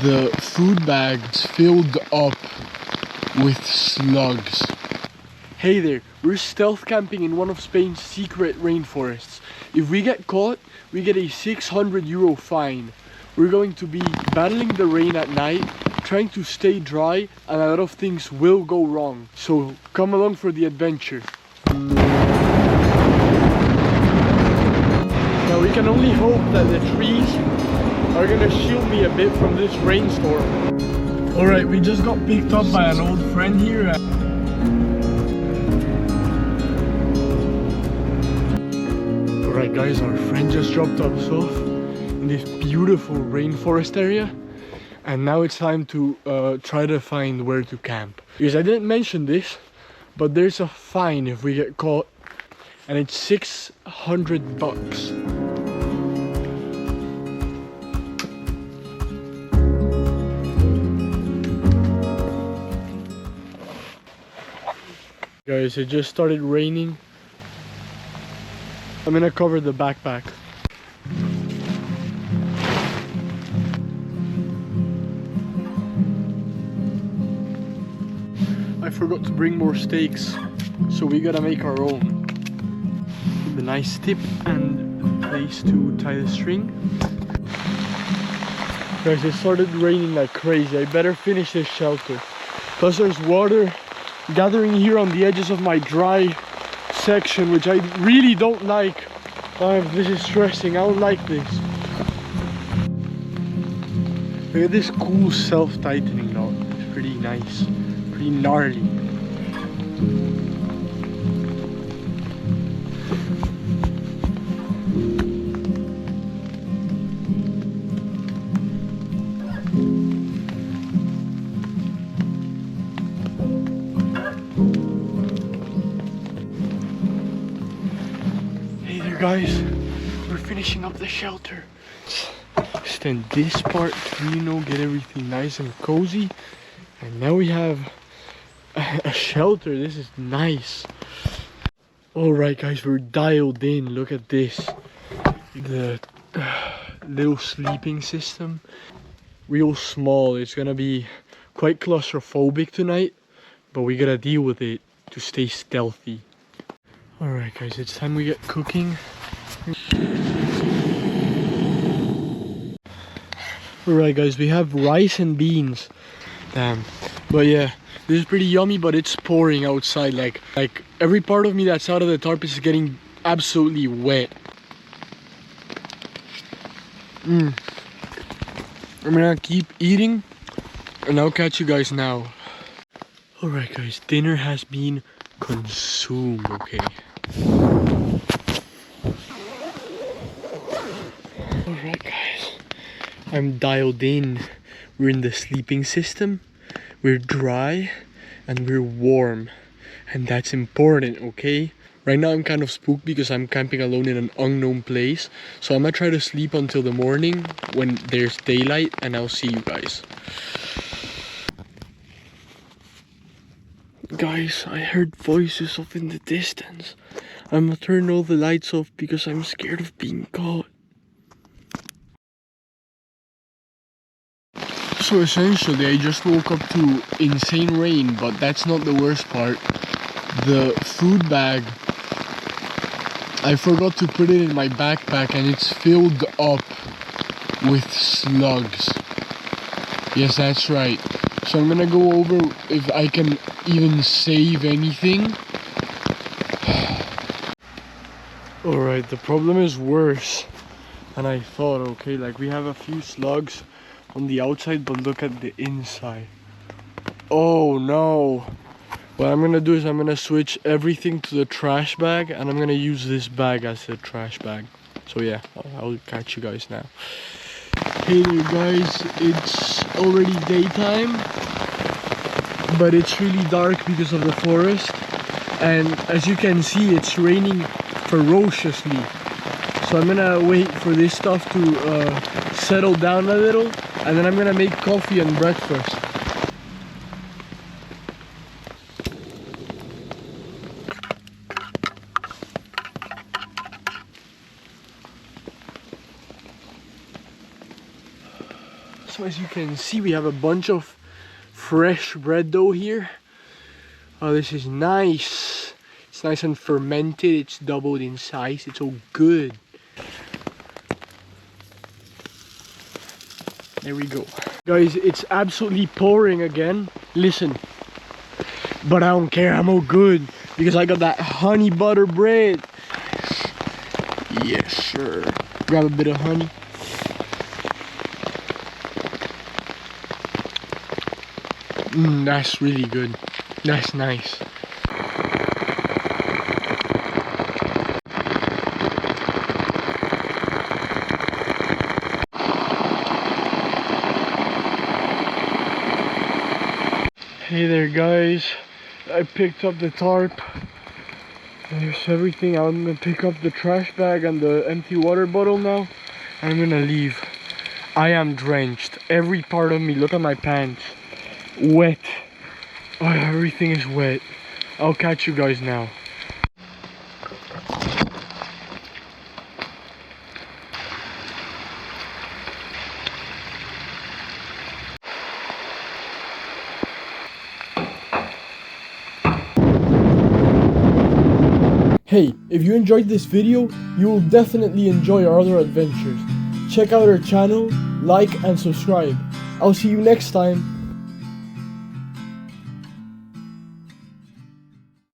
the food bags filled up with slugs. Hey there, we're stealth camping in one of Spain's secret rainforests. If we get caught, we get a €600 fine. We're going to be battling the rain at night, trying to stay dry, and a lot of things will go wrong. So come along for the adventure. Now we can only hope that the trees are gonna shield me a bit from this rainstorm. Alright, we just got picked up by an old friend here. Alright guys, our friend just dropped us off in this beautiful rainforest area. And now it's time to try to find where to camp. Because I didn't mention this, but there's a fine if we get caught. And it's $600. Guys, it just started raining. I'm gonna cover the backpack. I forgot to bring more stakes, so we gotta make our own. With a nice tip and place to tie the string. Guys, it started raining like crazy. I better finish this shelter. Plus there's water gathering here on the edges of my dry section, which I really don't like. This is stressing. I don't like this. Look at this cool self-tightening knot. It's pretty nice, pretty gnarly. Guys, we're finishing up the shelter. Extend this part, you know, get everything nice and cozy. And now we have a shelter. This is nice. Alright guys, we're dialed in. Look at this. The little sleeping system. Real small. It's gonna be quite claustrophobic tonight, but we gotta deal with it to stay stealthy. Alright guys, it's time we get cooking. Alright guys, we have rice and beans. Damn. But yeah, this is pretty yummy, but it's pouring outside. Like every part of me that's out of the tarp is getting absolutely wet. I'm gonna keep eating and I'll catch you guys now. Alright guys, dinner has been consumed, okay? Alright guys, I'm dialed in. We're in the sleeping system, we're dry, and we're warm. And that's important, okay? Right now I'm kind of spooked because I'm camping alone in an unknown place. So I'm gonna try to sleep until the morning when there's daylight, and I'll see you guys. Guys, I heard voices off in the distance. I'm gonna turn all the lights off because I'm scared of being caught. So essentially, I just woke up to insane rain, but that's not the worst part. The food bag, I forgot to put it in my backpack and it's filled up with slugs. Yes, that's right. So I'm gonna go over if I can even save anything. Alright, the problem is worse than I thought, okay? Like, we have a few slugs on the outside, but look at the inside. Oh no. What I'm gonna do is I'm gonna switch everything to the trash bag, and I'm gonna use this bag as the trash bag. So yeah, I'll catch you guys now. Hey there guys, it's already daytime, but it's really dark because of the forest, and as you can see, it's raining ferociously. So I'm gonna wait for this stuff to settle down a little, and then I'm gonna make coffee and breakfast. as you can see, we have a bunch of fresh bread dough here. Oh, this is nice. It's nice and fermented. It's doubled in size. It's so good. There we go. Guys, it's absolutely pouring again. Listen. But I don't care. I'm all good because I got that honey butter bread. Yes, sir. Grab a bit of honey. That's really good. That's nice. Hey there, guys. I picked up the tarp. There's everything. I'm gonna pick up the trash bag and the empty water bottle now. I'm gonna leave. I am drenched. Every part of me. Look at my pants. Wet. Oh, everything is wet. I'll catch you guys now. Hey, if you enjoyed this video, you will definitely enjoy our other adventures. Check out our channel, like and subscribe. I'll see you next time.